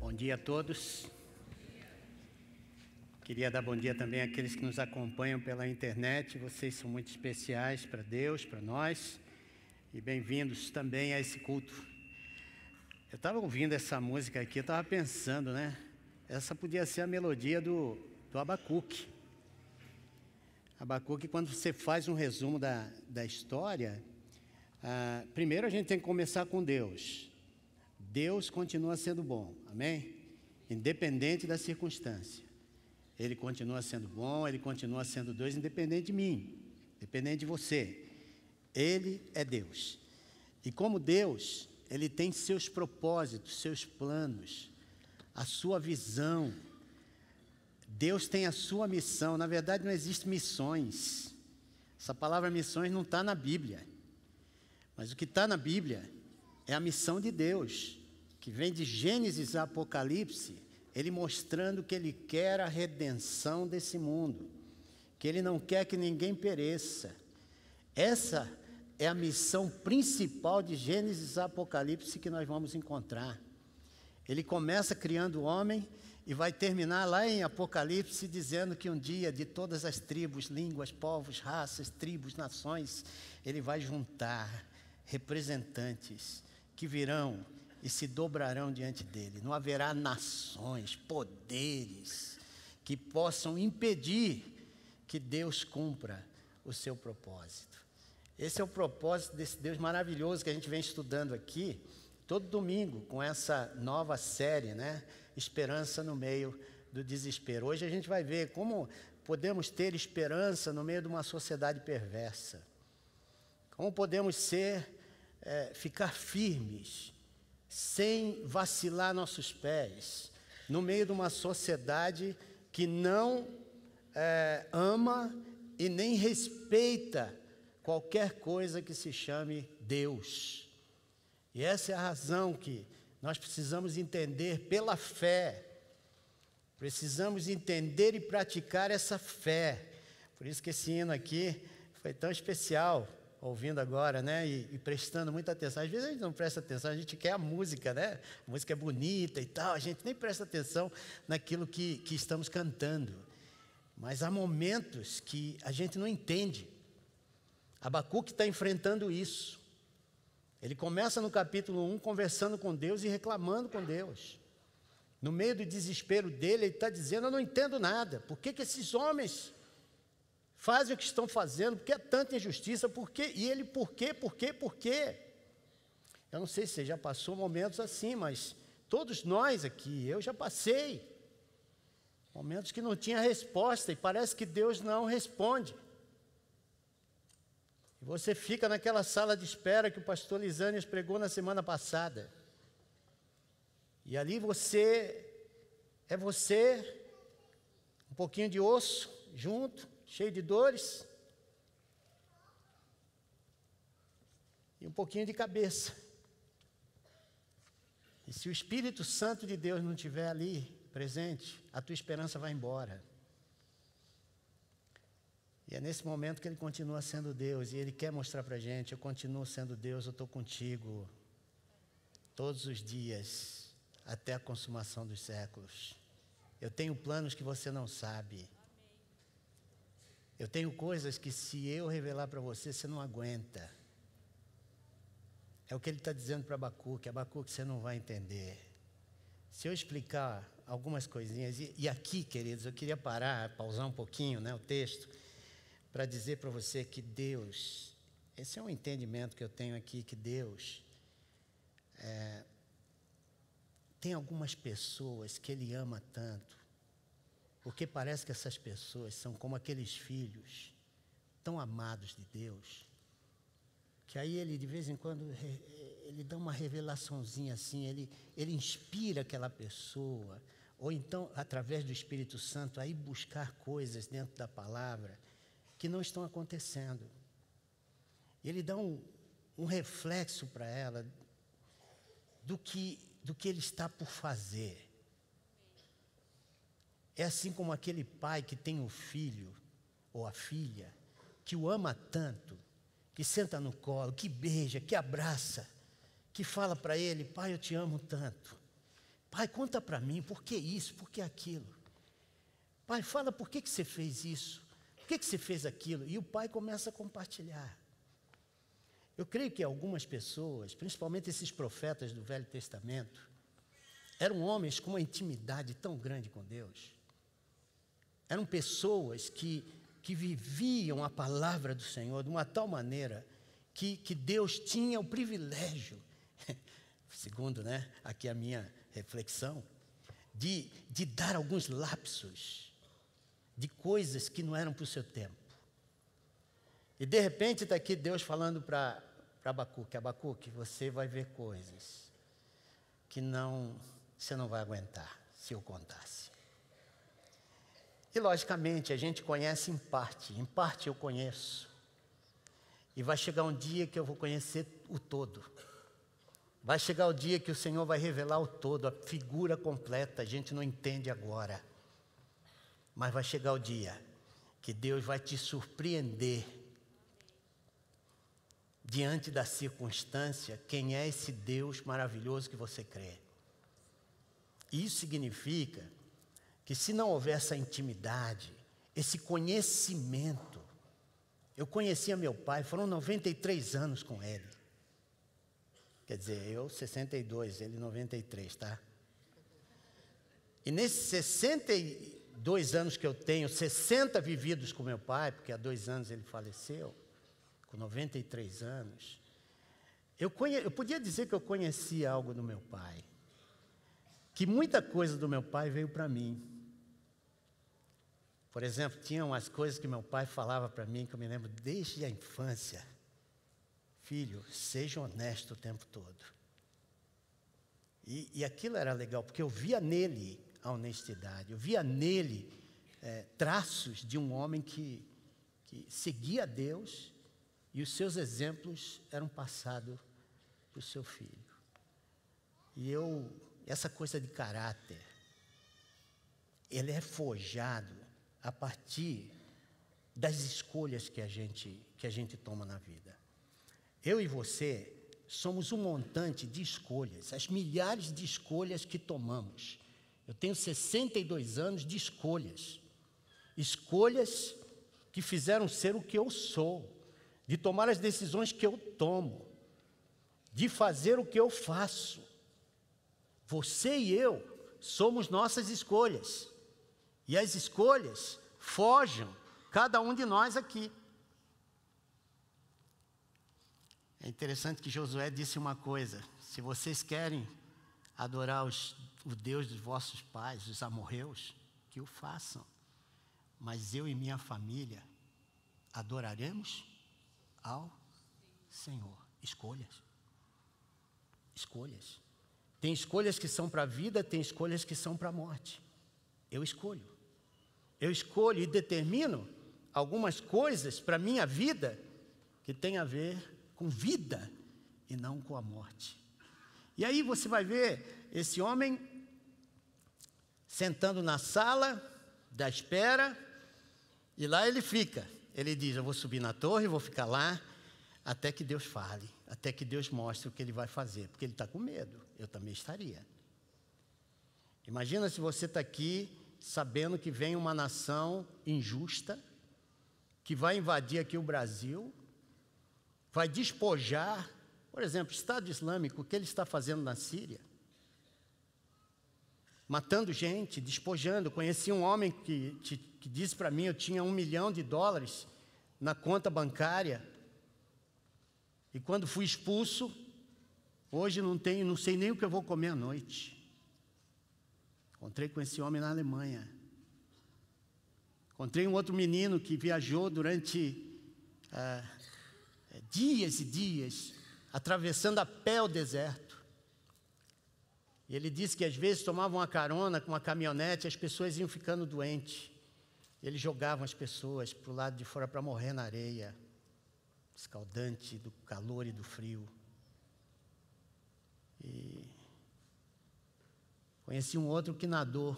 Bom dia a todos. Queria dar bom dia também àqueles que nos acompanham pela internet. Vocês são muito especiais para Deus, para nós. E bem-vindos também a esse culto. Eu estava ouvindo essa música aqui, eu estava pensando, né? Essa podia ser a melodia do Abacuque. Abacuque, quando você faz um resumo da história, primeiro a gente tem que começar com Deus. Deus continua sendo bom, amém? Independente da circunstância. Ele continua sendo bom, Ele continua sendo Deus, independente de mim, independente de você. Ele é Deus. E como Deus, Ele tem seus propósitos, seus planos, a sua visão. Deus tem a sua missão. Na verdade, não existe missões. Essa palavra missões não está na Bíblia. Mas o que está na Bíblia é a missão de Deus, que vem de Gênesis a Apocalipse, Ele mostrando que Ele quer a redenção desse mundo, que Ele não quer que ninguém pereça. Essa é a missão principal de Gênesis a Apocalipse que nós vamos encontrar. Ele começa criando o homem e vai terminar lá em Apocalipse dizendo que um dia de todas as tribos, línguas, povos, raças, tribos, nações, Ele vai juntar representantes que virão e se dobrarão diante dele. Não haverá nações, poderes que possam impedir que Deus cumpra o seu propósito. Esse é o propósito desse Deus maravilhoso que a gente vem estudando aqui todo domingo com essa nova série, né? Esperança no meio do desespero. Hoje a gente vai ver como podemos ter esperança no meio de uma sociedade perversa. Como podemos ficar firmes, sem vacilar nossos pés, no meio de uma sociedade que não ama e nem respeita qualquer coisa que se chame Deus. E essa é a razão que nós precisamos entender pela fé. Precisamos entender e praticar essa fé. Por isso que esse hino aqui foi tão especial, ouvindo agora, né, e prestando muita atenção. Às vezes a gente não presta atenção, a gente quer a música, né? A música é bonita e tal, a gente nem presta atenção naquilo que estamos cantando. Mas há momentos que a gente não entende. Abacuque está enfrentando isso. Ele começa no capítulo 1 conversando com Deus e reclamando com Deus. No meio do desespero dele, ele está dizendo: eu não entendo nada. Por que esses homens fazem o que estão fazendo? Por que é tanta injustiça? Por quê? E ele, por quê? Eu não sei se você já passou momentos assim, mas todos nós aqui, eu já passei. Momentos que não tinha resposta e parece que Deus não responde. E você fica naquela sala de espera que o pastor Lisânias pregou na semana passada. E ali você, um pouquinho de osso junto, cheio de dores, e um pouquinho de cabeça. E se o Espírito Santo de Deus não estiver ali presente, a tua esperança vai embora. E é nesse momento que Ele continua sendo Deus, e Ele quer mostrar para a gente: eu continuo sendo Deus, eu estou contigo todos os dias, até a consumação dos séculos. Eu tenho planos que você não sabe. Eu tenho coisas que, se eu revelar para você, você não aguenta. É o que Ele está dizendo para Abacuque: Abacuque, você não vai entender. Se eu explicar algumas coisinhas, e aqui, queridos, eu queria pausar um pouquinho, né, o texto, para dizer para você que Deus, esse é um entendimento que eu tenho aqui, que Deus tem algumas pessoas que Ele ama tanto, porque parece que essas pessoas são como aqueles filhos tão amados de Deus, que aí Ele, de vez em quando, Ele dá uma revelaçãozinha assim, ele inspira aquela pessoa, ou então, através do Espírito Santo, aí buscar coisas dentro da palavra que não estão acontecendo. Ele dá um reflexo para ela do que Ele está por fazer. É assim como aquele pai que tem o filho ou a filha, que o ama tanto, que senta no colo, que beija, que abraça, que fala para ele: pai, eu te amo tanto. Pai, conta para mim, por que isso, por que aquilo? Pai, fala por que você fez isso, por que você fez aquilo? E o pai começa a compartilhar. Eu creio que algumas pessoas, principalmente esses profetas do Velho Testamento, eram homens com uma intimidade tão grande com Deus. Eram pessoas que viviam a palavra do Senhor de uma tal maneira que Deus tinha o privilégio, segundo, aqui a minha reflexão, de dar alguns lapsos de coisas que não eram para o seu tempo. E de repente está aqui Deus falando para Abacuque, você vai ver coisas que você não vai aguentar se eu contasse. E logicamente a gente conhece em parte eu conheço. E vai chegar um dia que eu vou conhecer o todo. Vai chegar o dia que o Senhor vai revelar o todo, a figura completa, a gente não entende agora. Mas vai chegar o dia que Deus vai te surpreender diante da circunstância, quem é esse Deus maravilhoso que você crê. Isso significa que se não houver essa intimidade, esse conhecimento, eu conhecia meu pai, foram 93 anos com ele. Quer dizer, eu 62, ele 93, tá? E nesses 62 anos que eu tenho, 60 vividos com meu pai, porque há 2 anos ele faleceu, com 93 anos, eu podia dizer que eu conhecia algo do meu pai, que muita coisa do meu pai veio para mim. Por exemplo, tinha umas coisas que meu pai falava para mim, que eu me lembro desde a infância. Filho, seja honesto o tempo todo. E aquilo era legal, porque eu via nele a honestidade, eu via nele traços de um homem que seguia a Deus, e os seus exemplos eram passados para o seu filho. E essa coisa de caráter, ele é forjado a partir das escolhas que a gente toma na vida. Eu e você somos um montante de escolhas, as milhares de escolhas que tomamos. Eu tenho 62 anos de escolhas que fizeram ser o que eu sou, de tomar as decisões que eu tomo, de fazer o que eu faço. Você e eu somos nossas escolhas. E as escolhas forjam cada um de nós aqui. É interessante que Josué disse uma coisa: se vocês querem adorar o Deus dos vossos pais, os amorreus, que o façam. Mas eu e minha família adoraremos ao Senhor. Escolhas. Escolhas. Tem escolhas que são para a vida, tem escolhas que são para a morte. Eu escolho. Eu escolho e determino algumas coisas para a minha vida que tem a ver com vida e não com a morte. E aí você vai ver esse homem sentando na sala da espera, e lá ele fica. Ele diz: eu vou subir na torre, vou ficar lá até que Deus fale, até que Deus mostre o que ele vai fazer, porque ele está com medo. Eu também estaria. Imagina se você está aqui sabendo que vem uma nação injusta, que vai invadir aqui o Brasil, vai despojar, por exemplo, o Estado Islâmico, o que ele está fazendo na Síria? Matando gente, despojando. Conheci um homem que disse para mim: eu tinha $1 milhão na conta bancária, e quando fui expulso, hoje não sei nem o que eu vou comer à noite. Encontrei com esse homem na Alemanha. Encontrei um outro menino que viajou durante dias e dias, atravessando a pé o deserto. E ele disse que às vezes tomavam uma carona com uma caminhonete e as pessoas iam ficando doentes. Eles jogavam as pessoas para o lado de fora para morrer na areia, escaldante do calor e do frio. E conheci um outro que nadou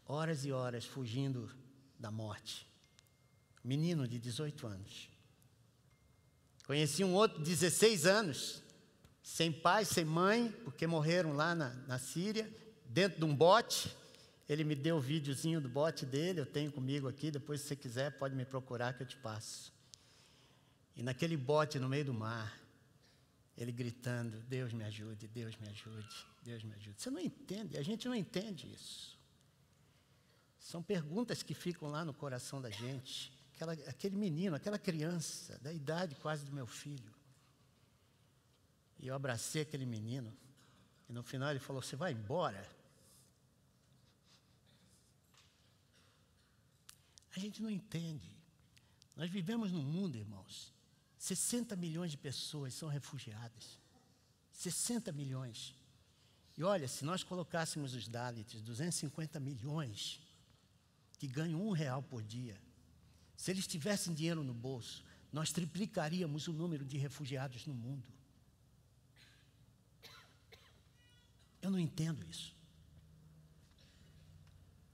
horas e horas fugindo da morte. Menino de 18 anos. Conheci um outro de 16 anos sem pai, sem mãe, porque morreram lá na Síria, dentro de um bote. Ele me deu o videozinho do bote dele, eu tenho comigo aqui, depois se você quiser pode me procurar que eu te passo. E naquele bote no meio do mar, ele gritando, Deus me ajude, Deus me ajude, Deus me ajude. Você não entende, a gente não entende isso. São perguntas que ficam lá no coração da gente. Aquele menino, aquela criança, da idade quase do meu filho. E eu abracei aquele menino, e no final ele falou, você vai embora? A gente não entende. Nós vivemos num mundo, irmãos, 60 milhões de pessoas são refugiadas. 60 milhões. E olha, se nós colocássemos os Dalits, 250 milhões, que ganham R$1 por dia, se eles tivessem dinheiro no bolso, nós triplicaríamos o número de refugiados no mundo. Eu não entendo isso.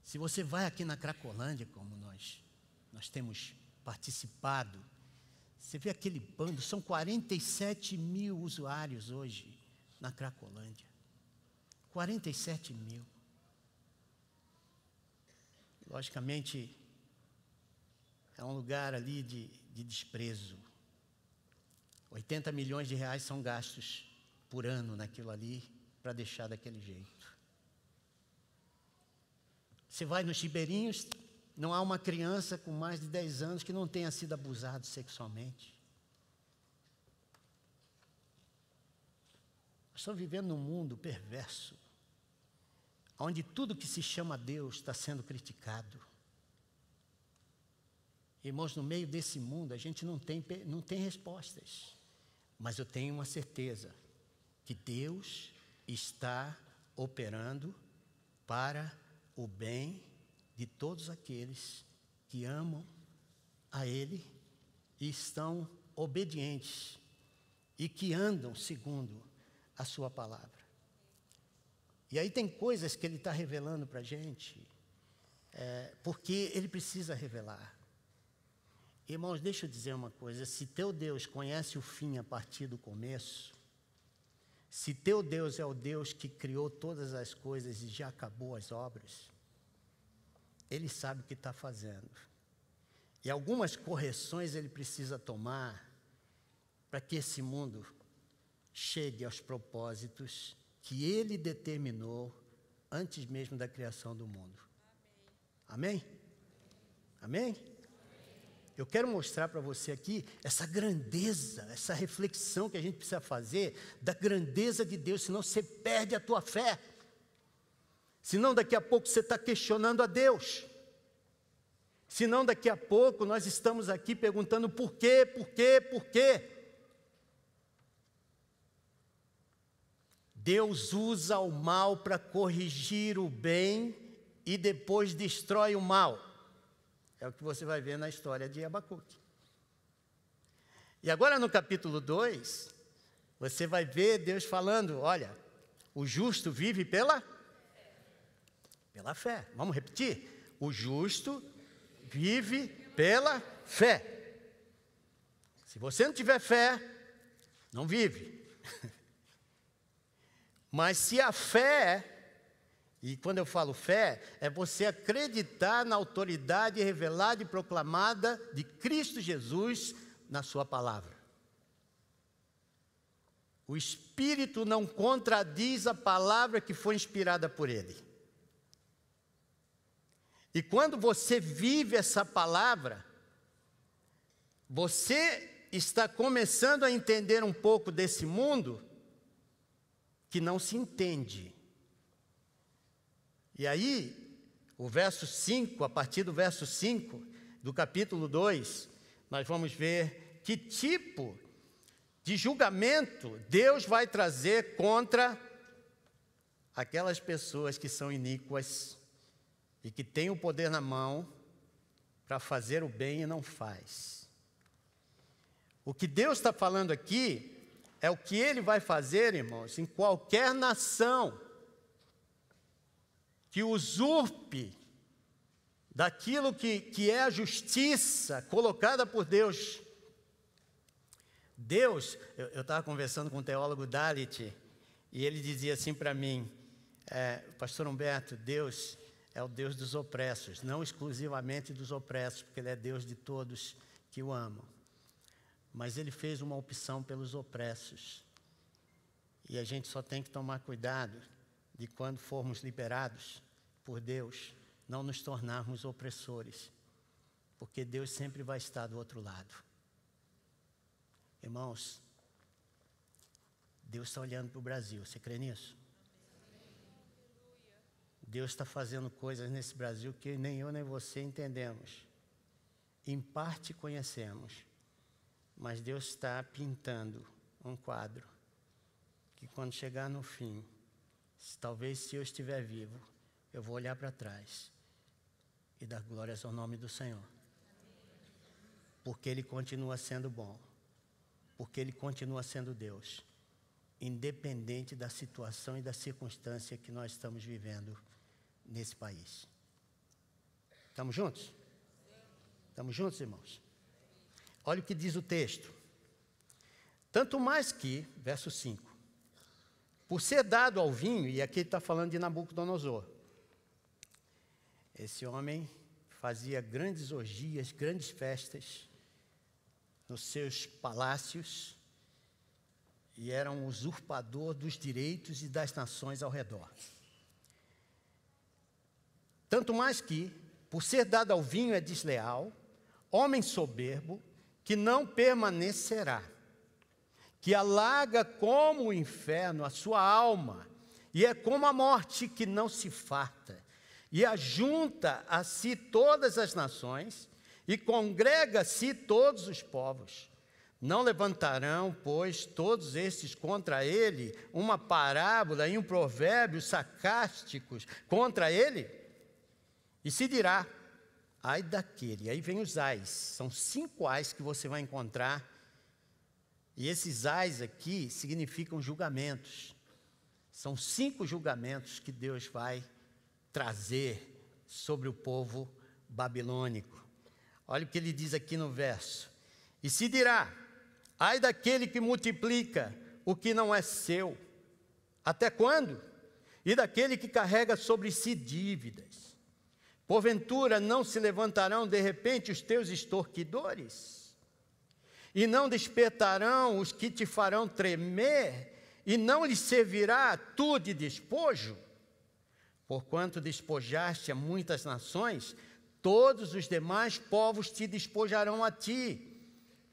Se você vai aqui na Cracolândia, como nós temos participado, você vê aquele bando, são 47 mil usuários hoje na Cracolândia. 47 mil. Logicamente, é um lugar ali de desprezo. 80 milhões de reais são gastos por ano naquilo ali, para deixar daquele jeito. Você vai nos Ribeirinhos, não há uma criança com mais de 10 anos que não tenha sido abusado sexualmente. Nós estamos vivendo num mundo perverso, onde tudo que se chama Deus está sendo criticado. Irmãos, no meio desse mundo, a gente não tem respostas. Mas eu tenho uma certeza, que Deus está operando para o bem de todos aqueles que amam a Ele e estão obedientes e que andam segundo a sua palavra. E aí tem coisas que Ele está revelando para a gente, porque Ele precisa revelar. Irmãos, deixa eu dizer uma coisa, se teu Deus conhece o fim a partir do começo, se teu Deus é o Deus que criou todas as coisas e já acabou as obras, Ele sabe o que está fazendo. E algumas correções Ele precisa tomar para que esse mundo chegue aos propósitos que Ele determinou antes mesmo da criação do mundo. Amém? Amém? Eu quero mostrar para você aqui essa grandeza, essa reflexão que a gente precisa fazer da grandeza de Deus, senão você perde a tua fé. Senão daqui a pouco você está questionando a Deus. Senão daqui a pouco nós estamos aqui perguntando por quê, por quê, por quê. Deus usa o mal para corrigir o bem e depois destrói o mal. É o que você vai ver na história de Abacuque. E agora no capítulo 2, você vai ver Deus falando, olha, o justo vive pela fé. Vamos repetir? O justo vive pela fé. Se você não tiver fé, não vive. Mas se a fé... E quando eu falo fé, é você acreditar na autoridade revelada e proclamada de Cristo Jesus na sua palavra. O Espírito não contradiz a palavra que foi inspirada por Ele. E quando você vive essa palavra, você está começando a entender um pouco desse mundo que não se entende. E aí, o verso 5, a partir do verso 5 do capítulo 2, nós vamos ver que tipo de julgamento Deus vai trazer contra aquelas pessoas que são iníquas e que têm o poder na mão para fazer o bem e não faz. O que Deus está falando aqui é o que Ele vai fazer, irmãos, em qualquer nação que usurpe daquilo que é a justiça colocada por Deus. Deus, eu estava conversando com um teólogo Dalit, e ele dizia assim para mim, pastor Humberto, Deus é o Deus dos opressos, não exclusivamente dos opressos, porque Ele é Deus de todos que o amam. Mas Ele fez uma opção pelos opressos. E a gente só tem que tomar cuidado de quando formos liberados por Deus, não nos tornarmos opressores, porque Deus sempre vai estar do outro lado. Irmãos, Deus está olhando para o Brasil, você crê nisso? Deus está fazendo coisas nesse Brasil que nem eu nem você entendemos. Em parte conhecemos, mas Deus está pintando um quadro que quando chegar no fim, talvez se eu estiver vivo, eu vou olhar para trás e dar glórias ao nome do Senhor. Porque Ele continua sendo bom, porque Ele continua sendo Deus, independente da situação e da circunstância que nós estamos vivendo nesse país. Estamos juntos? Estamos juntos, irmãos? Olha o que diz o texto. Tanto mais que, verso 5, por ser dado ao vinho, e aqui ele está falando de Nabucodonosor. Esse homem fazia grandes orgias, grandes festas nos seus palácios e era um usurpador dos direitos e das nações ao redor. Tanto mais que, por ser dado ao vinho é desleal, homem soberbo, que não permanecerá, que alaga como o inferno a sua alma, e é como a morte que não se farta, e ajunta a si todas as nações, e congrega-se todos os povos. Não levantarão, pois, todos estes contra ele uma parábola e um provérbio sarcásticos contra ele? E se dirá, ai daquele, aí vem os ais, são 5 ais que você vai encontrar, e esses ais aqui significam julgamentos, são 5 julgamentos que Deus vai trazer sobre o povo babilônico. Olha o que ele diz aqui no verso, e se dirá, ai daquele que multiplica o que não é seu, até quando? E daquele que carrega sobre si dívidas. Porventura não se levantarão de repente os teus extorquidores? E não despertarão os que te farão tremer? E não lhes servirá tu de despojo? Porquanto despojaste a muitas nações, todos os demais povos te despojarão a ti,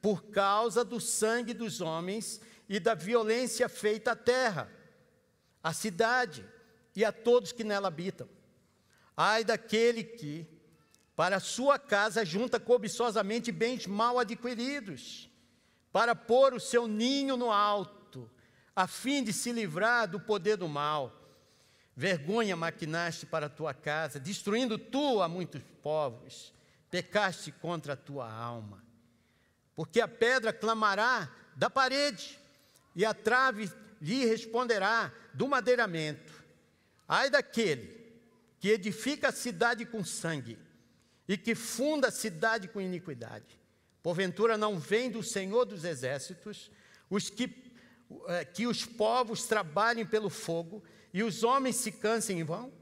por causa do sangue dos homens e da violência feita à terra, à cidade e a todos que nela habitam. Ai daquele que, para sua casa, junta cobiçosamente bens mal adquiridos, para pôr o seu ninho no alto, a fim de se livrar do poder do mal. Vergonha maquinaste para a tua casa, destruindo tu a muitos povos, pecaste contra a tua alma. Porque a pedra clamará da parede, e a trave lhe responderá do madeiramento. Ai daquele que edifica a cidade com sangue, e que funda a cidade com iniquidade. Porventura não vem do Senhor dos exércitos, que os povos trabalhem pelo fogo, e os homens se cansem em vão?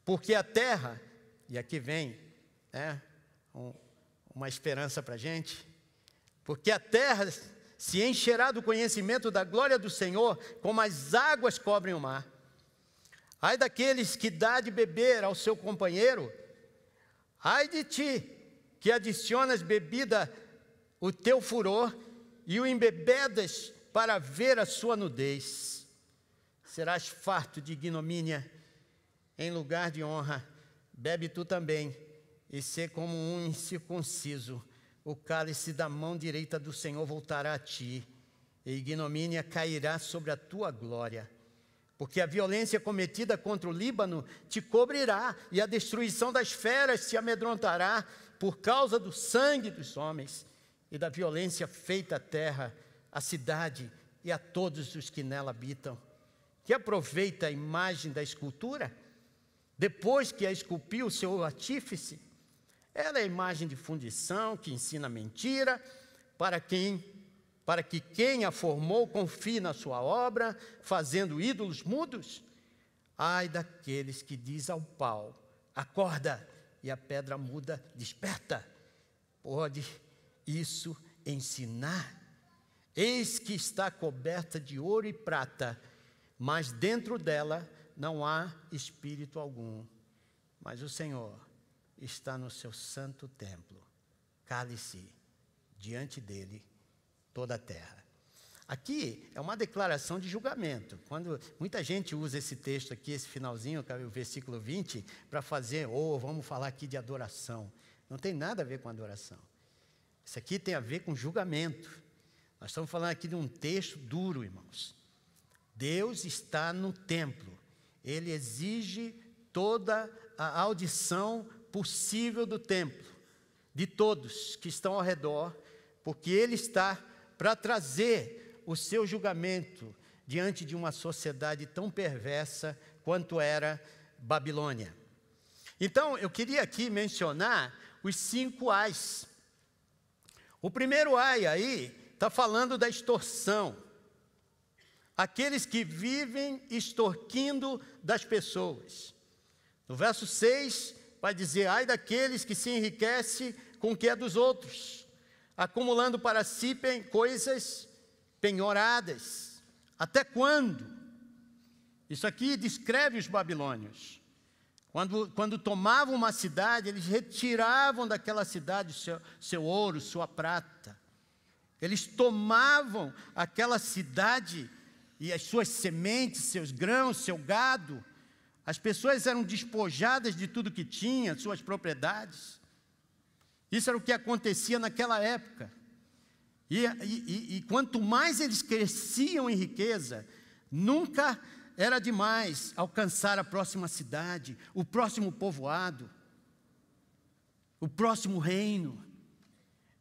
Porque a terra, e aqui vem uma esperança para a gente, porque a terra se encherá do conhecimento da glória do Senhor, como as águas cobrem o mar. Ai daqueles que dá de beber ao seu companheiro, ai de ti, que adicionas bebida o teu furor e o embebedas para ver a sua nudez. Serás farto de ignomínia, em lugar de honra, bebe tu também, e sê como um incircunciso. O cálice da mão direita do Senhor voltará a ti, e ignomínia cairá sobre a tua glória. Porque a violência cometida contra o Líbano te cobrirá, e a destruição das feras te amedrontará, por causa do sangue dos homens, e da violência feita à terra, à cidade e a todos os que nela habitam. Que aproveita a imagem da escultura, depois que a esculpiu o seu artífice? Ela é a imagem de fundição que ensina mentira para quem para que quem a formou confie na sua obra, fazendo ídolos mudos? Ai daqueles que diz ao pau, acorda, e a pedra muda, desperta. Pode isso ensinar? Eis que está coberta de ouro e prata, mas dentro dela não há espírito algum. Mas o Senhor está no seu santo templo. Cale-se diante dele toda a terra. Aqui é uma declaração de julgamento. Quando muita gente usa esse texto aqui, esse finalzinho, o versículo 20, para fazer, vamos falar aqui de adoração. Não tem nada a ver com adoração. Isso aqui tem a ver com julgamento. Nós estamos falando aqui de um texto duro, irmãos. Deus está no templo. Ele exige toda a audição possível do templo, de todos que estão ao redor, porque Ele está para trazer o seu julgamento diante de uma sociedade tão perversa quanto era Babilônia. Então, eu queria aqui mencionar os 5 ais. O primeiro ai aí está falando da extorsão. Aqueles que vivem extorquindo das pessoas. No verso 6, vai dizer, ai daqueles que se enriquecem com o que é dos outros, acumulando para si coisas penhoradas. Até quando? Isso aqui descreve os babilônios. Quando tomavam uma cidade, eles retiravam daquela cidade seu ouro, sua prata. Eles tomavam aquela cidade e as suas sementes, seus grãos, seu gado. As pessoas eram despojadas de tudo que tinham, suas propriedades. Isso era o que acontecia naquela época. E quanto mais eles cresciam em riqueza, nunca era demais alcançar a próxima cidade, o próximo povoado, o próximo reino.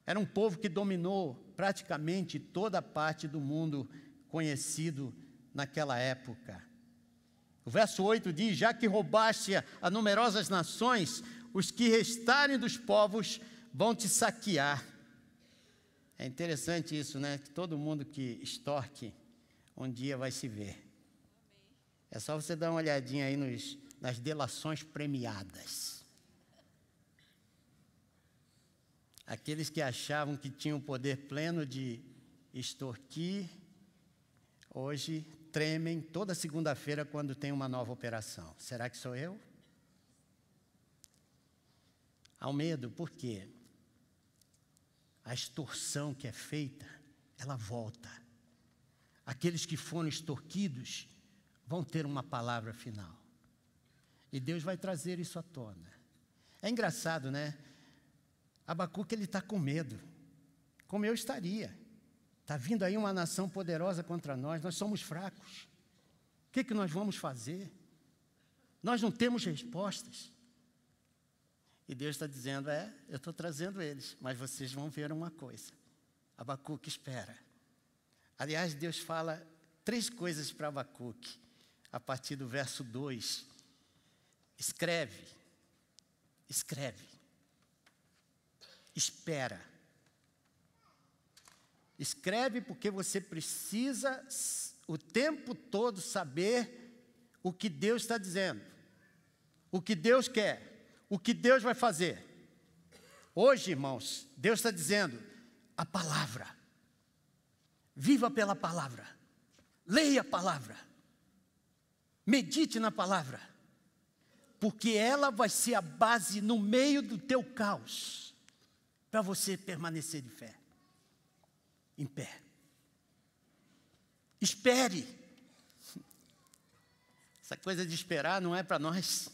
Era um povo que dominou praticamente toda a parte do mundo conhecido naquela época. O verso 8 diz, já que roubaste a numerosas nações, os que restarem dos povos vão te saquear. É interessante isso, né? Que todo mundo que extorque, um dia vai se ver. É só você dar uma olhadinha aí nas delações premiadas. Aqueles que achavam que tinham o poder pleno de extorquir, hoje tremem toda segunda-feira quando tem uma nova operação. Será que sou eu? Há um medo, por quê? A extorsão que é feita, ela volta. Aqueles que foram extorquidos vão ter uma palavra final. E Deus vai trazer isso à tona. É engraçado, né? Abacuque, ele está com medo. Como eu estaria. Está vindo aí uma nação poderosa contra nós somos fracos. O que nós vamos fazer? Nós não temos respostas. E Deus está dizendo, eu estou trazendo eles, mas vocês vão ver uma coisa. Abacuque, espera. Aliás, Deus fala 3 coisas para Abacuque, a partir do verso 2. Escreve, espera. Escreve porque você precisa o tempo todo saber o que Deus está dizendo, o que Deus quer, o que Deus vai fazer. Hoje, irmãos, Deus está dizendo a palavra. Viva pela palavra. Leia a palavra. Medite na palavra. Porque ela vai ser a base no meio do teu caos, para você permanecer de fé. Em pé. Espere. Essa coisa de esperar não é para nós.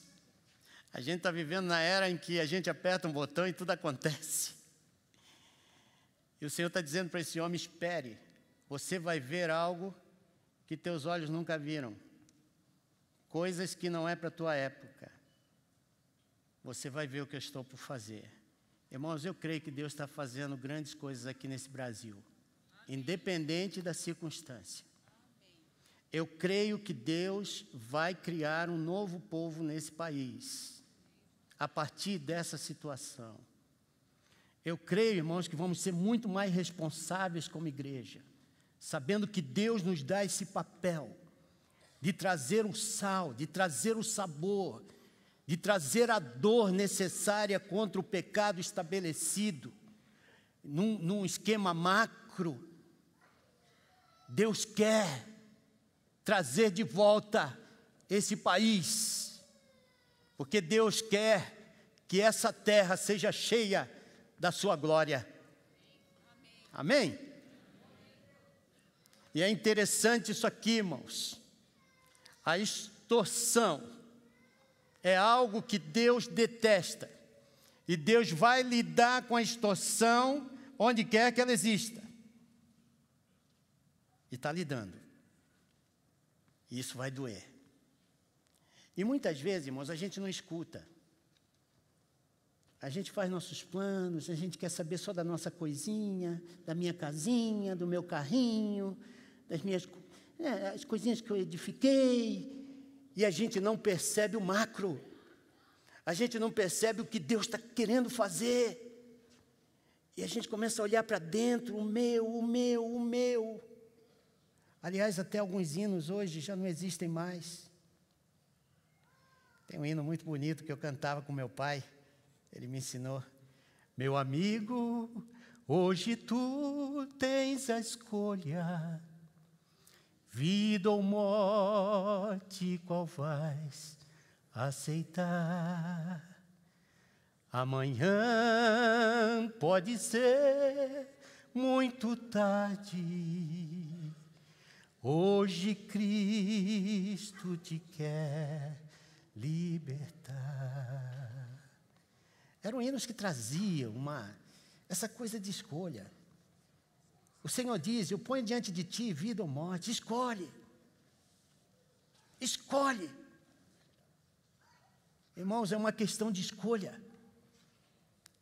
A gente está vivendo na era em que a gente aperta um botão e tudo acontece. E o Senhor está dizendo para esse homem, espere. Você vai ver algo que teus olhos nunca viram. Coisas que não é para a tua época. Você vai ver o que eu estou por fazer. Irmãos, eu creio que Deus está fazendo grandes coisas aqui nesse Brasil. Independente da circunstância. Eu creio que Deus vai criar um novo povo nesse país, a partir dessa situação. Eu creio, irmãos, que vamos ser muito mais responsáveis como igreja, sabendo que Deus nos dá esse papel de trazer o sal, de trazer o sabor, de trazer a dor necessária contra o pecado estabelecido, num esquema macro. Deus quer trazer de volta esse país, porque Deus quer que essa terra seja cheia da sua glória. Amém? E é interessante isso aqui, irmãos. A extorsão é algo que Deus detesta. E Deus vai lidar com a extorsão onde quer que ela exista. E está lidando. E isso vai doer. E muitas vezes, irmãos, a gente não escuta. A gente faz nossos planos, a gente quer saber só da nossa coisinha, da minha casinha, do meu carrinho, das minhas as coisinhas que eu edifiquei, e a gente não percebe o macro. A gente não percebe o que Deus está querendo fazer. E a gente começa a olhar para dentro, o meu. Aliás, até alguns hinos hoje já não existem mais. Tem um hino muito bonito que eu cantava com meu pai. Ele me ensinou: meu amigo, hoje tu tens a escolha, vida ou morte, qual vais aceitar? Amanhã pode ser muito tarde, hoje Cristo te quer libertar. Eram hinos que traziam essa coisa de escolha. O Senhor diz: eu ponho diante de ti vida ou morte, escolhe. Escolhe. Irmãos, é uma questão de escolha.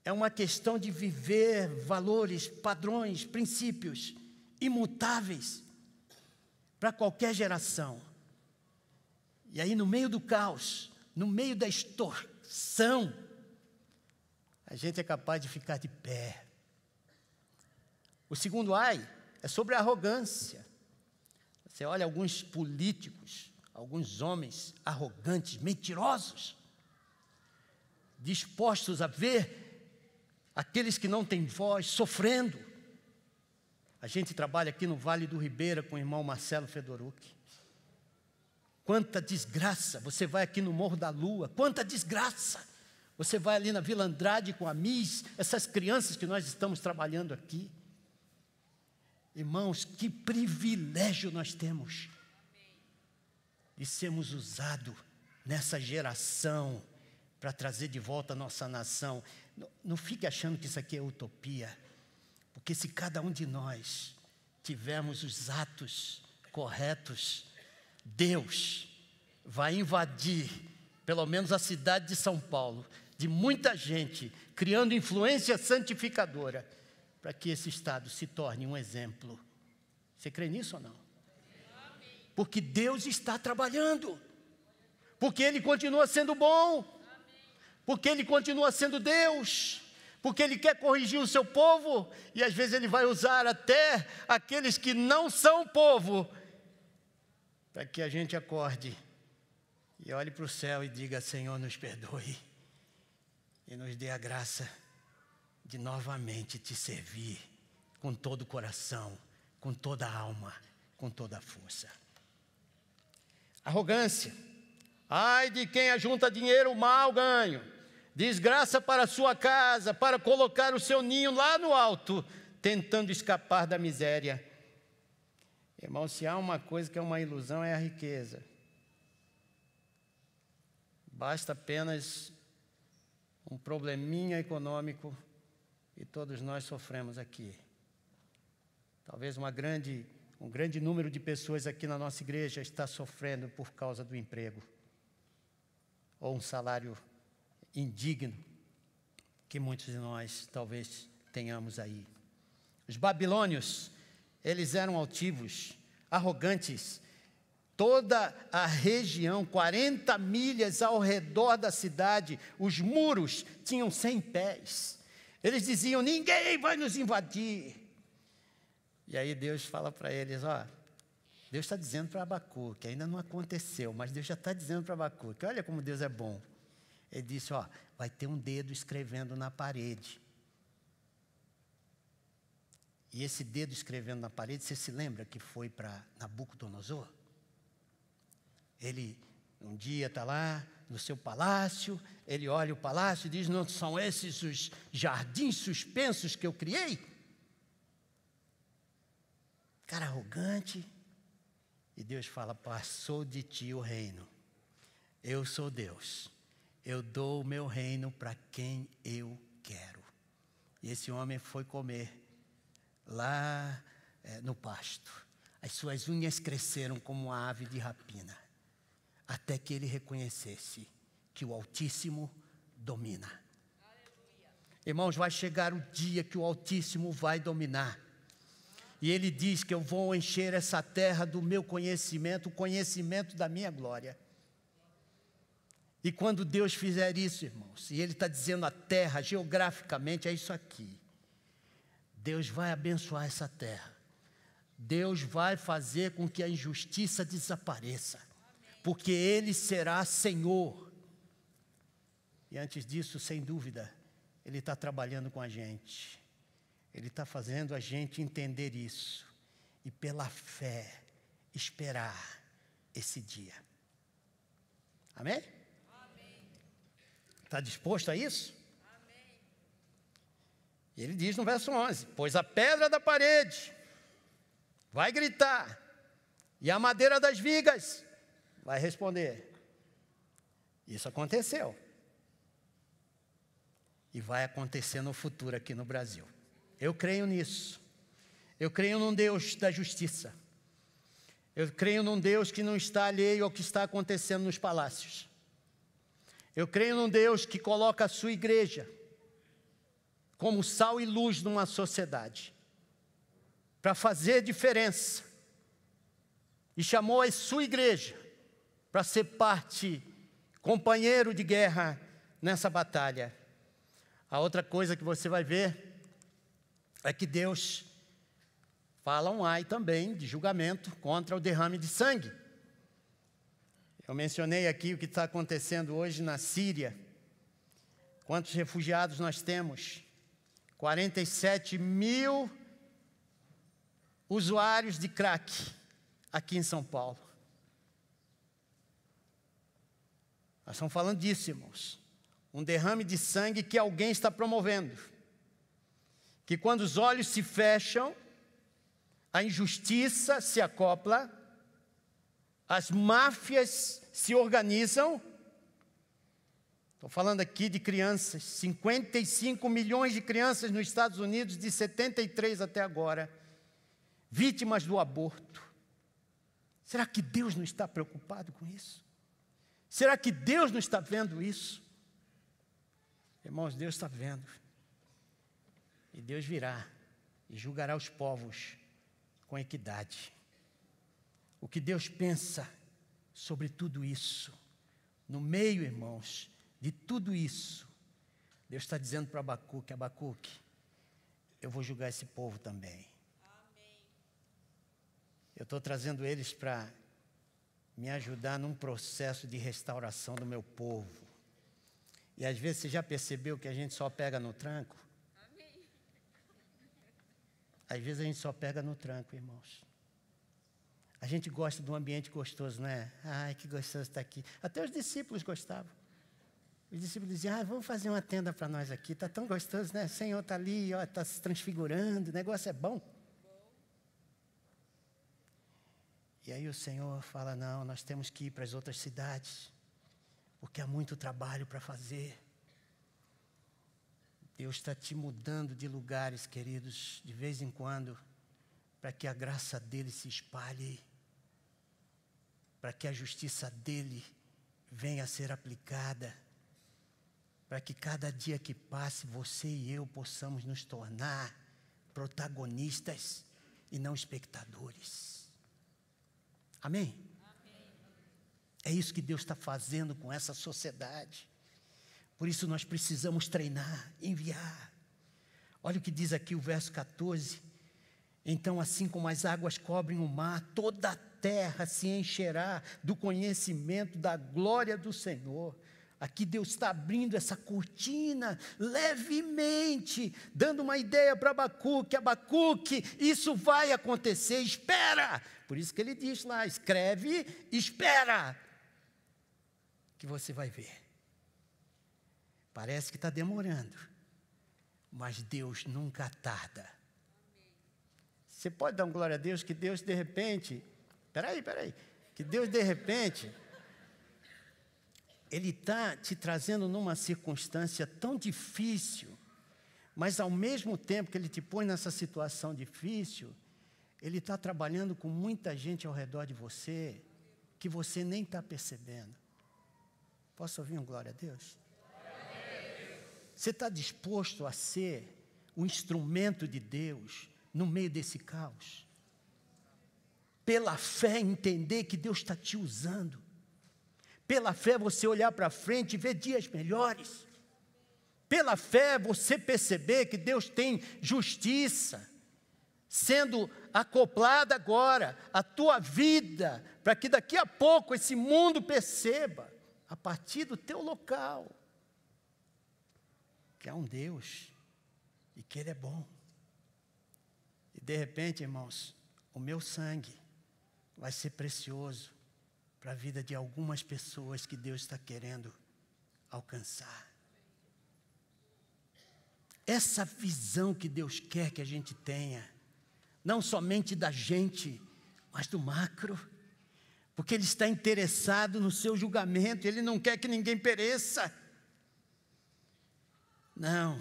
É uma questão de viver valores, padrões, princípios imutáveis para qualquer geração. E aí, no meio do caos, no meio da extorsão, a gente é capaz de ficar de pé. O segundo ai é sobre a arrogância. Você olha alguns políticos, alguns homens arrogantes, mentirosos, dispostos a ver aqueles que não têm voz sofrendo. A gente trabalha aqui no Vale do Ribeira com o irmão Marcelo Fedorucci. Quanta desgraça! Você vai aqui no Morro da Lua, quanta desgraça! Você vai ali na Vila Andrade com a MIS, essas crianças que nós estamos trabalhando aqui. Irmãos, que privilégio nós temos de sermos usados nessa geração para trazer de volta a nossa nação. Não fique achando que isso aqui é utopia, porque se cada um de nós tivermos os atos corretos, Deus vai invadir, pelo menos a cidade de São Paulo, de muita gente, criando influência santificadora, para que esse estado se torne um exemplo. Você crê nisso ou não? Porque Deus está trabalhando, porque Ele continua sendo bom, porque Ele continua sendo Deus, porque Ele quer corrigir o seu povo, e às vezes Ele vai usar até aqueles que não são povo, para que a gente acorde e olhe para o céu e diga: Senhor, nos perdoe e nos dê a graça de novamente te servir com todo o coração, com toda a alma, com toda a força. Arrogância. Ai de quem ajunta dinheiro mal ganho, desgraça para a sua casa, para colocar o seu ninho lá no alto, tentando escapar da miséria. Irmão, se há uma coisa que é uma ilusão, é a riqueza. Basta apenas um probleminha econômico e todos nós sofremos aqui. Talvez um grande número de pessoas aqui na nossa igreja está sofrendo por causa do emprego, ou um salário indigno, que muitos de nós talvez tenhamos aí. Os babilônios, eles eram altivos, arrogantes. Toda a região, 40 milhas ao redor da cidade, os muros tinham 100 pés. Eles diziam, ninguém vai nos invadir. E aí Deus fala para eles, Deus está dizendo para Abacuque, que ainda não aconteceu, mas Deus já está dizendo para Abacuque, olha como Deus é bom. Ele disse, vai ter um dedo escrevendo na parede. E esse dedo escrevendo na parede, você se lembra que foi para Nabucodonosor? Ele um dia está lá no seu palácio, ele olha o palácio e diz, não são esses os jardins suspensos que eu criei? Cara arrogante. E Deus fala, passou de ti o reino. Eu sou Deus. Eu dou o meu reino para quem eu quero. E esse homem foi comer lá no pasto. As suas unhas cresceram como uma ave de rapina. Até que ele reconhecesse que o Altíssimo domina. Aleluia. Irmãos, vai chegar o dia que o Altíssimo vai dominar. E ele diz que eu vou encher essa terra do meu conhecimento, o conhecimento da minha glória. E quando Deus fizer isso, irmãos, e ele está dizendo a terra, geograficamente, é isso aqui. Deus vai abençoar essa terra. Deus vai fazer com que a injustiça desapareça. Porque Ele será Senhor. E antes disso, sem dúvida, Ele está trabalhando com a gente. Ele está fazendo a gente entender isso. E pela fé, esperar esse dia. Amém? Está disposto a isso? Amém. Ele diz no verso 11, pois a pedra da parede vai gritar, e a madeira das vigas vai responder. Isso aconteceu. E vai acontecer no futuro aqui no Brasil. Eu creio nisso. Eu creio num Deus da justiça. Eu creio num Deus que não está alheio ao que está acontecendo nos palácios. Eu creio num Deus que coloca a sua igreja como sal e luz numa sociedade, para fazer diferença. E chamou a sua igreja para ser parte, companheiro de guerra nessa batalha. A outra coisa que você vai ver é que Deus fala um ai também de julgamento contra o derrame de sangue. Eu mencionei aqui o que está acontecendo hoje na Síria. Quantos refugiados nós temos? 47 mil usuários de crack aqui em São Paulo. Nós estamos falando disso, irmãos. Um derrame de sangue que alguém está promovendo. Que quando os olhos se fecham, a injustiça se acopla, as máfias se organizam. Estou falando aqui de crianças, 55 milhões de crianças nos Estados Unidos, de 73 até agora, vítimas do aborto. Será que Deus não está preocupado com isso? Será que Deus não está vendo isso? Irmãos, Deus está vendo. E Deus virá e julgará os povos com equidade. O que Deus pensa sobre tudo isso, no meio, irmãos, de tudo isso, Deus está dizendo para Abacuque, Abacuque, eu vou julgar esse povo também. Amém. Eu estou trazendo eles para me ajudar num processo de restauração do meu povo. E às vezes você já percebeu que a gente só pega no tranco? Amém. Às vezes a gente só pega no tranco, irmãos. A gente gosta de um ambiente gostoso, não é? Ai, que gostoso estar aqui. Até os discípulos gostavam. Os discípulos diziam, vamos fazer uma tenda para nós aqui. Está tão gostoso, né? O Senhor está ali, está se transfigurando, o negócio é bom. E aí o Senhor fala, não, nós temos que ir para as outras cidades, porque há muito trabalho para fazer. Deus está te mudando de lugares, queridos, de vez em quando, para que a graça dEle se espalhe, para que a justiça dEle venha a ser aplicada, para que cada dia que passe, você e eu possamos nos tornar protagonistas e não espectadores. Amém? Amém? É isso que Deus está fazendo com essa sociedade. Por isso nós precisamos treinar, enviar. Olha o que diz aqui o verso 14. Então, assim como as águas cobrem o mar, toda a terra se encherá do conhecimento da glória do Senhor. Aqui Deus está abrindo essa cortina levemente, dando uma ideia para Abacuque. Abacuque, isso vai acontecer, espera. Por isso que ele diz lá, escreve, espera, que você vai ver. Parece que está demorando, mas Deus nunca tarda. Você pode dar uma glória a Deus, que Deus de repente, que Deus de repente, Ele está te trazendo numa circunstância tão difícil, mas ao mesmo tempo que Ele te põe nessa situação difícil, Ele está trabalhando com muita gente ao redor de você, que você nem está percebendo. Posso ouvir um glória a Deus? Você está disposto a ser o instrumento de Deus no meio desse caos? Pela fé entender que Deus está te usando. Pela fé você olhar para frente e ver dias melhores. Pela fé você perceber que Deus tem justiça sendo acoplada agora à tua vida, para que daqui a pouco esse mundo perceba, a partir do teu local, que há um Deus e que Ele é bom. E de repente, irmãos, o meu sangue vai ser precioso para a vida de algumas pessoas que Deus está querendo alcançar. Essa visão que Deus quer que a gente tenha, não somente da gente, mas do macro, porque Ele está interessado no seu julgamento, Ele não quer que ninguém pereça. Não,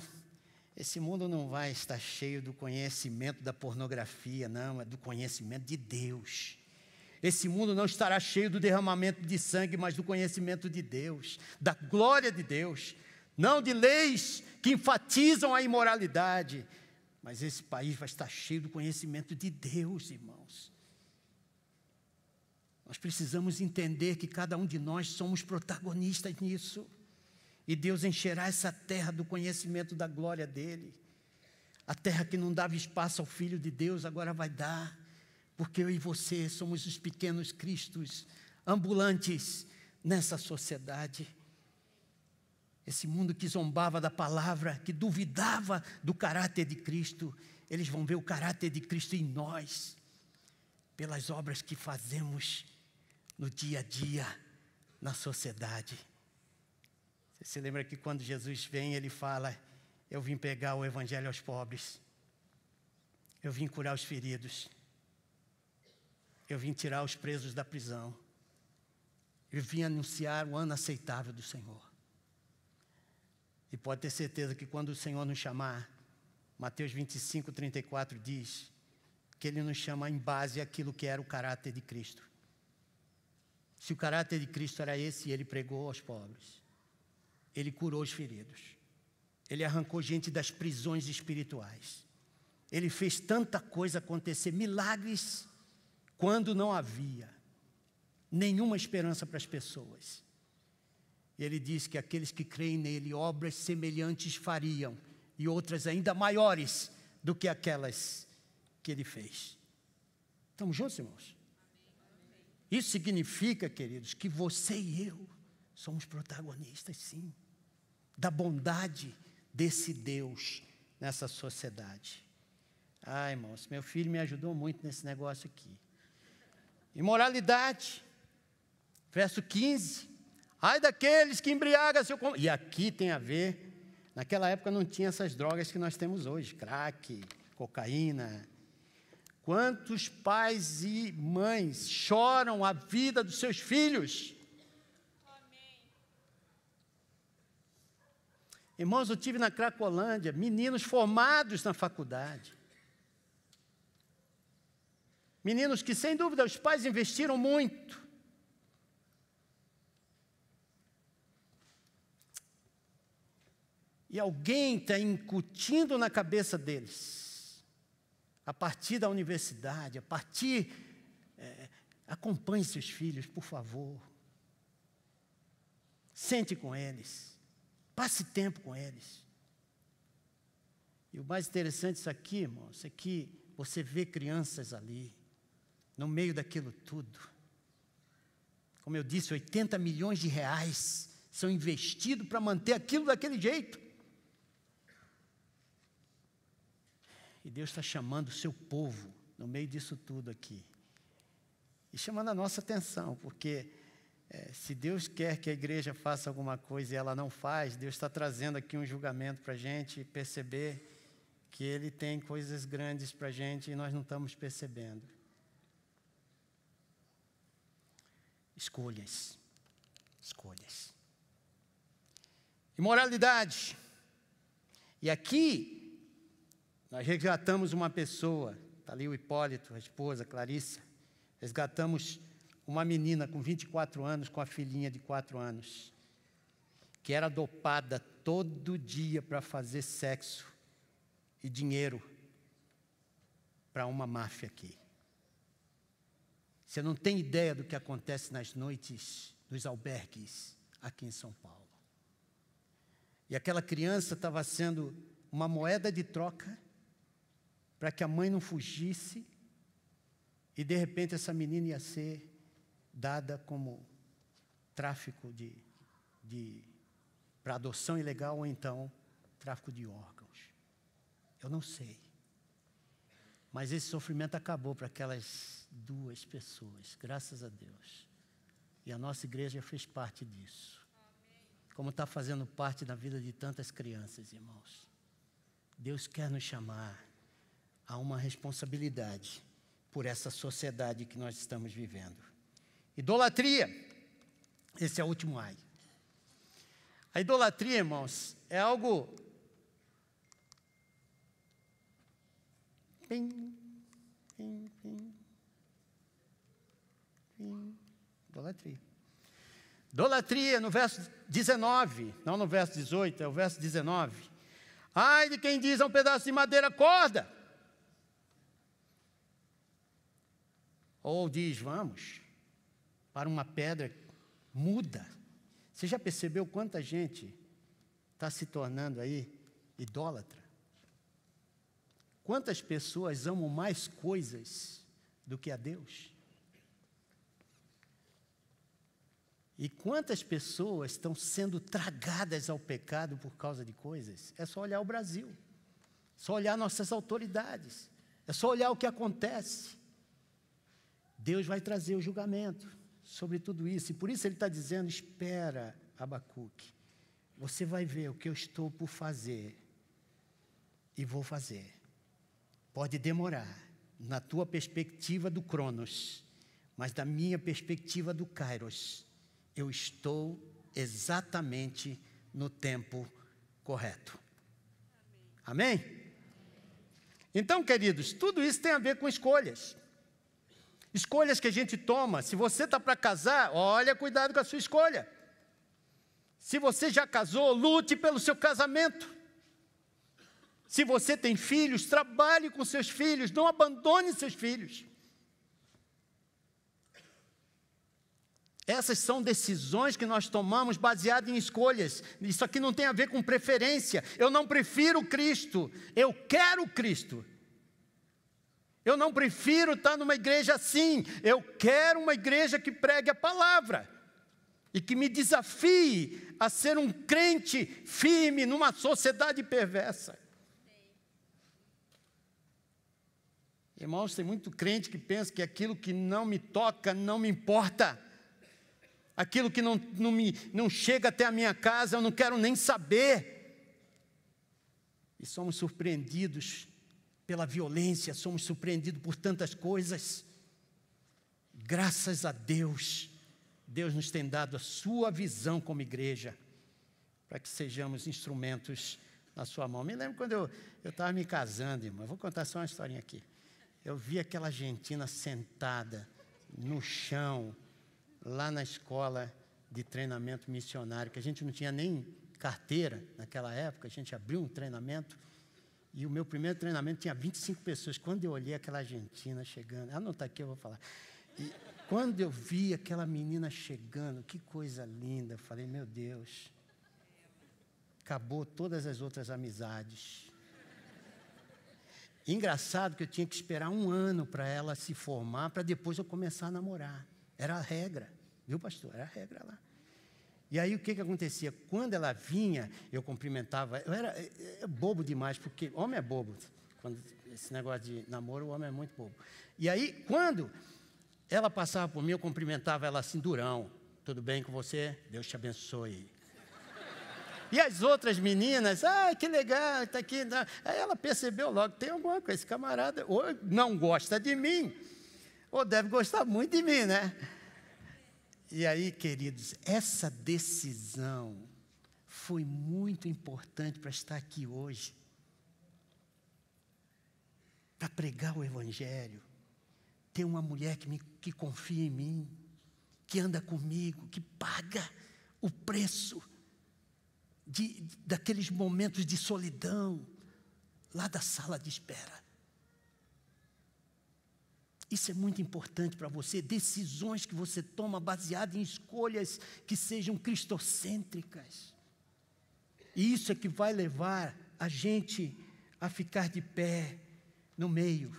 esse mundo não vai estar cheio do conhecimento da pornografia, não, é do conhecimento de Deus. Esse mundo não estará cheio do derramamento de sangue, mas do conhecimento de Deus, da glória de Deus, não de leis que enfatizam a imoralidade, mas esse país vai estar cheio do conhecimento de Deus, irmãos. Nós precisamos entender que cada um de nós somos protagonistas nisso. E Deus encherá essa terra do conhecimento da glória dEle. A terra que não dava espaço ao Filho de Deus, agora vai dar. Porque eu e você somos os pequenos cristos ambulantes nessa sociedade. Esse mundo que zombava da palavra, que duvidava do caráter de Cristo, eles vão ver o caráter de Cristo em nós, pelas obras que fazemos no dia a dia, na sociedade. Você se lembra que quando Jesus vem, Ele fala, eu vim pregar o evangelho aos pobres, eu vim curar os feridos, eu vim tirar os presos da prisão, eu vim anunciar o ano aceitável do Senhor. E pode ter certeza que quando o Senhor nos chamar, Mateus 25, 34 diz, que Ele nos chama em base àquilo que era o caráter de Cristo. Se o caráter de Cristo era esse, Ele pregou aos pobres, Ele curou os feridos, Ele arrancou gente das prisões espirituais, Ele fez tanta coisa acontecer, milagres, quando não havia nenhuma esperança para as pessoas. E Ele diz que aqueles que creem nele, obras semelhantes fariam, e outras ainda maiores do que aquelas que Ele fez. Estamos juntos, irmãos? Isso significa, queridos, que você e eu somos protagonistas, sim, da bondade desse Deus nessa sociedade. Ah, irmãos, meu filho me ajudou muito nesse negócio aqui. Imoralidade, verso 15. Ai daqueles que embriagam seu... E aqui tem a ver, naquela época não tinha essas drogas que nós temos hoje, crack, cocaína. Quantos pais e mães choram a vida dos seus filhos? Amém. Irmãos, eu tive na Cracolândia meninos formados na faculdade. Meninos que, sem dúvida, os pais investiram muito. E alguém está incutindo na cabeça deles, a partir da universidade, acompanhe seus filhos, por favor. Sente com eles, passe tempo com eles. E o mais interessante isso aqui, irmãos, é que você vê crianças ali, no meio daquilo tudo. Como eu disse, 80 milhões de reais são investidos para manter aquilo daquele jeito. E Deus está chamando o seu povo no meio disso tudo aqui. E chamando a nossa atenção, porque se Deus quer que a igreja faça alguma coisa e ela não faz, Deus está trazendo aqui um julgamento para a gente perceber que Ele tem coisas grandes para a gente e nós não estamos percebendo. Escolhas. Escolhas. Imoralidade. E aqui, nós resgatamos uma pessoa, está ali o Hipólito, a esposa, Clarissa. Resgatamos uma menina com 24 anos, com a filhinha de 4 anos, que era dopada todo dia para fazer sexo e dinheiro para uma máfia aqui. Você não tem ideia do que acontece nas noites dos albergues aqui em São Paulo. E aquela criança estava sendo uma moeda de troca para que a mãe não fugisse e de repente essa menina ia ser dada como tráfico para adoção ilegal ou então tráfico de órgãos. Eu não sei. Mas esse sofrimento acabou para aquelas 2 pessoas, graças a Deus. E a nossa igreja fez parte disso. Como está fazendo parte da vida de tantas crianças, irmãos. Deus quer nos chamar a uma responsabilidade por essa sociedade que nós estamos vivendo. Idolatria. Esse é o último ai. A idolatria, irmãos, é algo... Idolatria. Idolatria, no verso 19, não no verso 18, é o verso 19. Ai de quem diz a um pedaço de madeira, acorda. Ou diz, vamos para uma pedra, muda. Você já percebeu quanta gente está se tornando aí idólatra? Quantas pessoas amam mais coisas do que a Deus? E quantas pessoas estão sendo tragadas ao pecado por causa de coisas? É só olhar o Brasil, é só olhar nossas autoridades, é só olhar o que acontece. Deus vai trazer o julgamento sobre tudo isso, e por isso Ele está dizendo, espera, Abacuque, você vai ver o que eu estou por fazer, e vou fazer. Pode demorar, na tua perspectiva do Cronos, mas da minha perspectiva do Kairos, eu estou exatamente no tempo correto. Amém? Então, queridos, tudo isso tem a ver com escolhas. Escolhas que a gente toma. Se você está para casar, olha, cuidado com a sua escolha. Se você já casou, lute pelo seu casamento. Se você tem filhos, trabalhe com seus filhos, não abandone seus filhos. Essas são decisões que nós tomamos baseadas em escolhas. Isso aqui não tem a ver com preferência. Eu não prefiro Cristo, eu quero Cristo. Eu não prefiro estar numa igreja assim, eu quero uma igreja que pregue a palavra e que me desafie a ser um crente firme numa sociedade perversa. Irmãos, tem muito crente que pensa que aquilo que não me toca não me importa. Aquilo que não chega até a minha casa, eu não quero nem saber. E somos surpreendidos pela violência, somos surpreendidos por tantas coisas. Graças a Deus, Deus nos tem dado a sua visão como igreja, para que sejamos instrumentos na sua mão. Me lembro quando eu estava me casando, irmão, eu vou contar só uma historinha aqui. Eu vi aquela argentina sentada no chão, lá na escola de treinamento missionário, que a gente não tinha nem carteira naquela época, a gente abriu um treinamento, e o meu primeiro treinamento tinha 25 pessoas. Quando eu olhei aquela argentina chegando, ela não está aqui, eu vou falar. E quando eu vi aquela menina chegando, que coisa linda, eu falei, meu Deus, acabou todas as outras amizades. Engraçado que eu tinha que esperar 1 ano para ela se formar, para depois eu começar a namorar. Era a regra, viu, pastor? Era a regra lá. E aí o que acontecia? Quando ela vinha, eu cumprimentava. Eu era bobo demais, porque homem é bobo. Quando esse negócio de namoro, o homem é muito bobo. E aí, quando ela passava por mim, eu cumprimentava ela assim, durão. Tudo bem com você? Deus te abençoe. E as outras meninas, que legal, está aqui. Aí ela percebeu logo, tem alguma coisa, esse camarada ou não gosta de mim, ou deve gostar muito de mim, né? E aí, queridos, essa decisão foi muito importante para estar aqui hoje, para pregar o Evangelho, ter uma mulher que confia em mim, que anda comigo, que paga o preço daqueles momentos de solidão, lá da sala de espera. Isso é muito importante para você, decisões que você toma baseadas em escolhas que sejam cristocêntricas. E isso é que vai levar a gente a ficar de pé no meio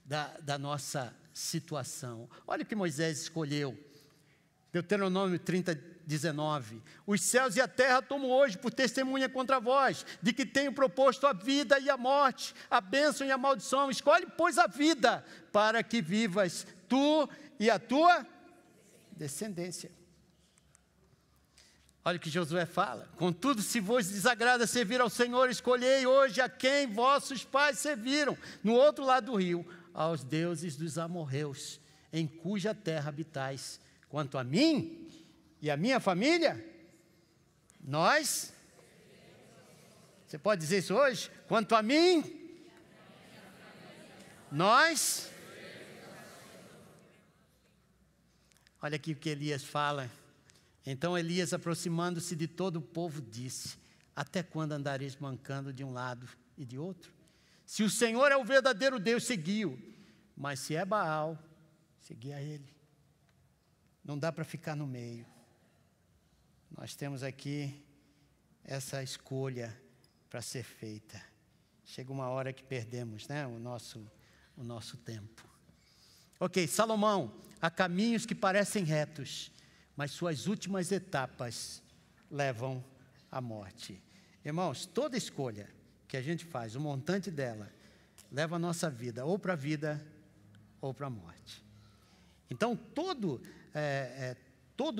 da nossa situação. Olha o que Moisés escolheu. Deuteronômio 30:19. Os céus e a terra tomo hoje por testemunha contra vós, de que tenho proposto a vida e a morte, a bênção e a maldição. Escolhe, pois, a vida, para que vivas tu e a tua descendência. Olha o que Josué fala. Contudo, se vos desagrada servir ao Senhor, escolhei hoje a quem vossos pais serviram, no outro lado do rio, aos deuses dos amorreus, em cuja terra habitais. Quanto a mim e a minha família, nós, você pode dizer isso hoje? Quanto a mim, nós, olha aqui o que Elias fala. Então Elias, aproximando-se de todo o povo, disse: até quando andareis mancando de um lado e de outro? Se o Senhor é o verdadeiro Deus, segui-o, mas se é Baal, segui a ele. Não dá para ficar no meio. Nós temos aqui essa escolha para ser feita. Chega uma hora que perdemos, né, o nosso tempo. Ok, Salomão, há caminhos que parecem retos, mas suas últimas etapas levam à morte. Irmãos, toda escolha que a gente faz, o montante dela, leva a nossa vida ou para a vida ou para a morte. Então, todo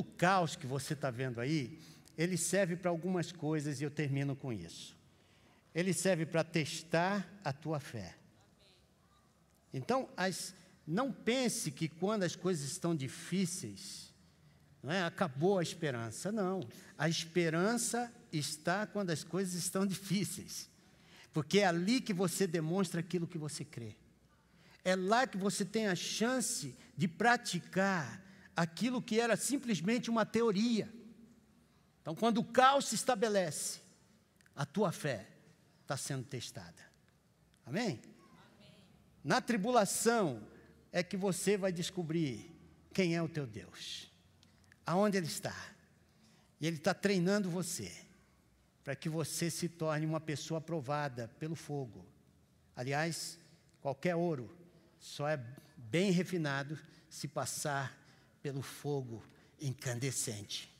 o caos que você está vendo aí, ele serve para algumas coisas, e eu termino com isso. Ele serve para testar a tua fé. Então, não pense que quando as coisas estão difíceis, acabou a esperança. Não, a esperança está quando as coisas estão difíceis, porque é ali que você demonstra aquilo que você crê. É lá que você tem a chance de praticar aquilo que era simplesmente uma teoria. Então, quando o caos se estabelece, a tua fé está sendo testada. Amém? Amém? Na tribulação é que você vai descobrir quem é o teu Deus, aonde Ele está. E Ele está treinando você, para que você se torne uma pessoa aprovada pelo fogo. Aliás, qualquer ouro só é bem refinado se passar pelo fogo incandescente.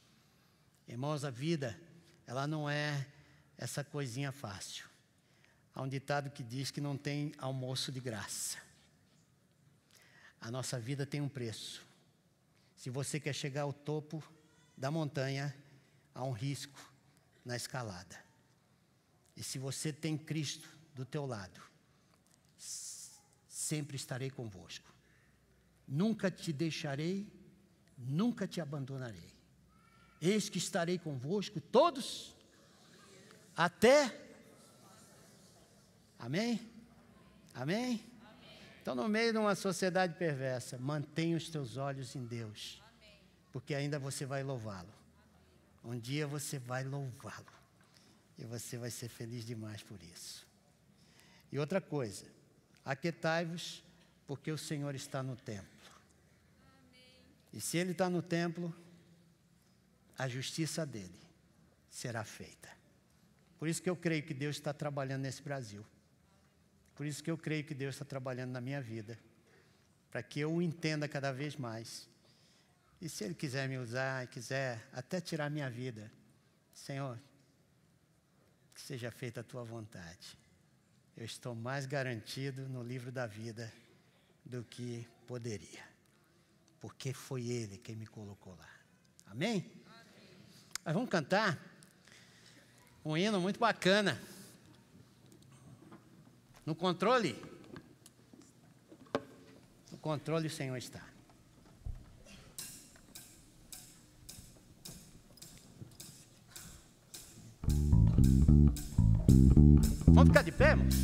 Irmãos, a vida, ela não é essa coisinha fácil. Há um ditado que diz que não tem almoço de graça. A nossa vida tem um preço. Se você quer chegar ao topo da montanha, há um risco na escalada. E se você tem Cristo do teu lado, sempre estarei convosco. Nunca te deixarei, nunca te abandonarei. Eis que estarei convosco todos, até... Amém? Amém? Então, no meio de uma sociedade perversa, mantenha os teus olhos em Deus, porque ainda você vai louvá-lo. Um dia você vai louvá-lo, e você vai ser feliz demais por isso. E outra coisa, aquietai-vos, porque o Senhor está no templo. E se Ele está no templo, a justiça dEle será feita. Por isso que eu creio que Deus está trabalhando nesse Brasil. Por isso que eu creio que Deus está trabalhando na minha vida, para que eu o entenda cada vez mais. E se Ele quiser me usar, e quiser até tirar minha vida, Senhor, que seja feita a Tua vontade. Eu estou mais garantido no livro da vida do que poderia, porque foi Ele quem me colocou lá. Amém? Nós vamos cantar um hino muito bacana. No controle o Senhor está. Vamos ficar de pé, irmãos?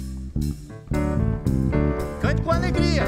Cante com alegria.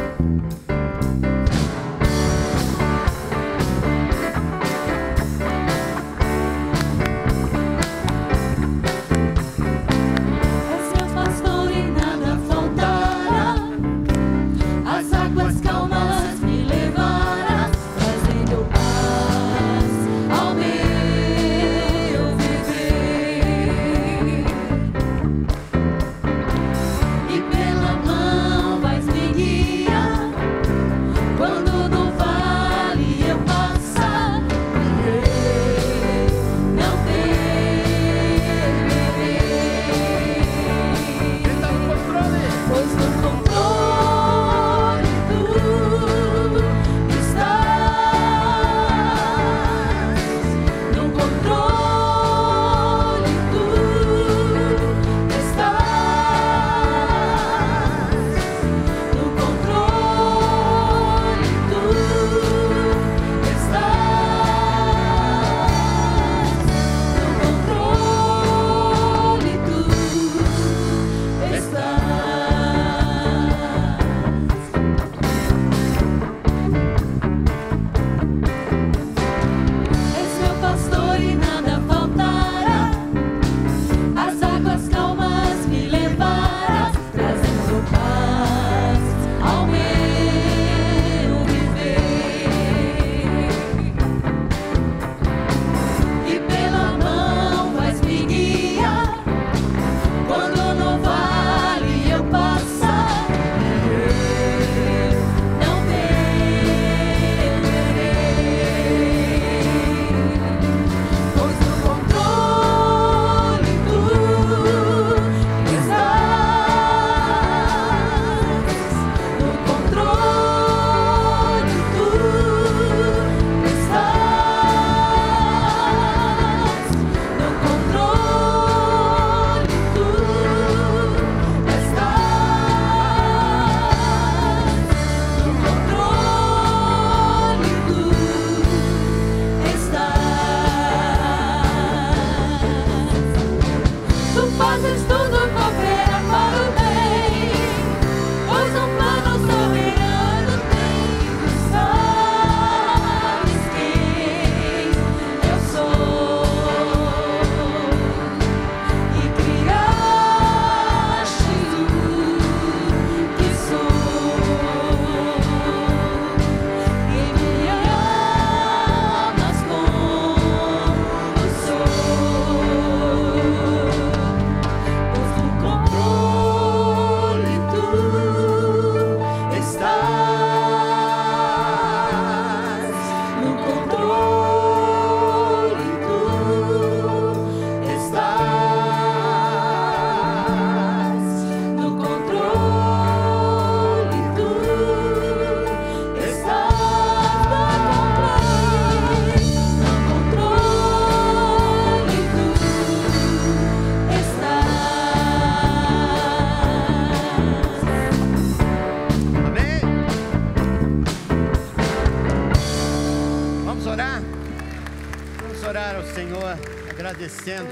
Agradecendo.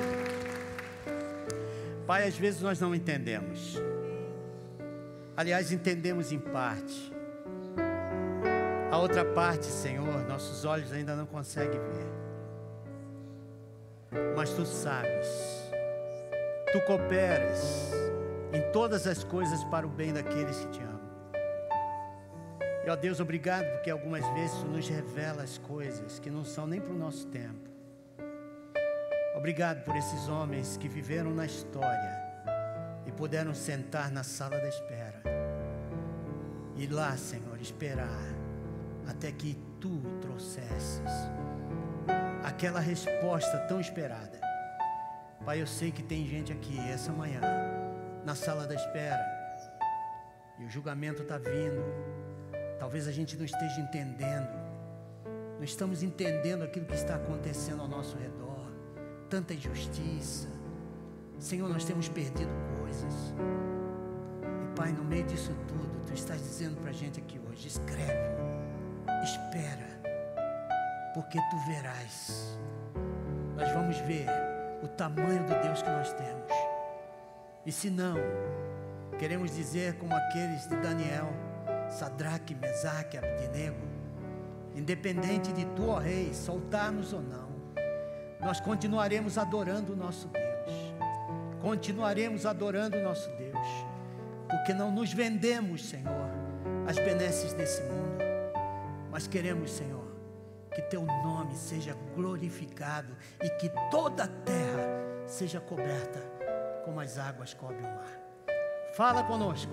Pai, às vezes nós não entendemos. Aliás, entendemos em parte. A outra parte, Senhor, nossos olhos ainda não conseguem ver. Mas Tu sabes. Tu cooperas em todas as coisas para o bem daqueles que Te amam. E, ó Deus, obrigado, porque algumas vezes Tu nos revela as coisas que não são nem para o nosso tempo. Obrigado por esses homens que viveram na história e puderam sentar na sala da espera. E lá, Senhor, esperar até que Tu trouxesses aquela resposta tão esperada. Pai, eu sei que tem gente aqui essa manhã na sala da espera e o julgamento está vindo. Talvez a gente não esteja entendendo, não estamos entendendo aquilo que está acontecendo ao nosso redor, tanta injustiça. Senhor, nós temos perdido coisas. E Pai, no meio disso tudo, Tu estás dizendo para a gente aqui hoje: escreve, espera, porque Tu verás. Nós vamos ver o tamanho do Deus que nós temos. E se não, queremos dizer como aqueles de Daniel, Sadraque, Mesaque, Abdenego: independente de Tu, ó Rei, soltar-nos ou não, nós continuaremos adorando o nosso Deus, continuaremos adorando o nosso Deus, porque não nos vendemos, Senhor, às benesses desse mundo, mas queremos, Senhor, que Teu nome seja glorificado e que toda a terra seja coberta como as águas cobrem o mar. Fala conosco,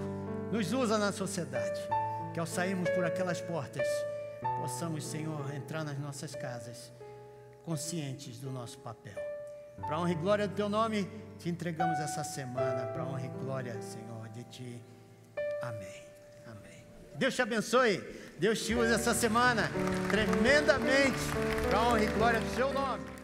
nos usa na sociedade, que ao sairmos por aquelas portas, possamos, Senhor, entrar nas nossas casas, conscientes do nosso papel. Para a honra e glória do Teu nome, Te entregamos essa semana, para a honra e glória, Senhor, de Ti. Amém. Amém. Deus te abençoe, Deus te use essa semana tremendamente, para a honra e glória do Seu nome.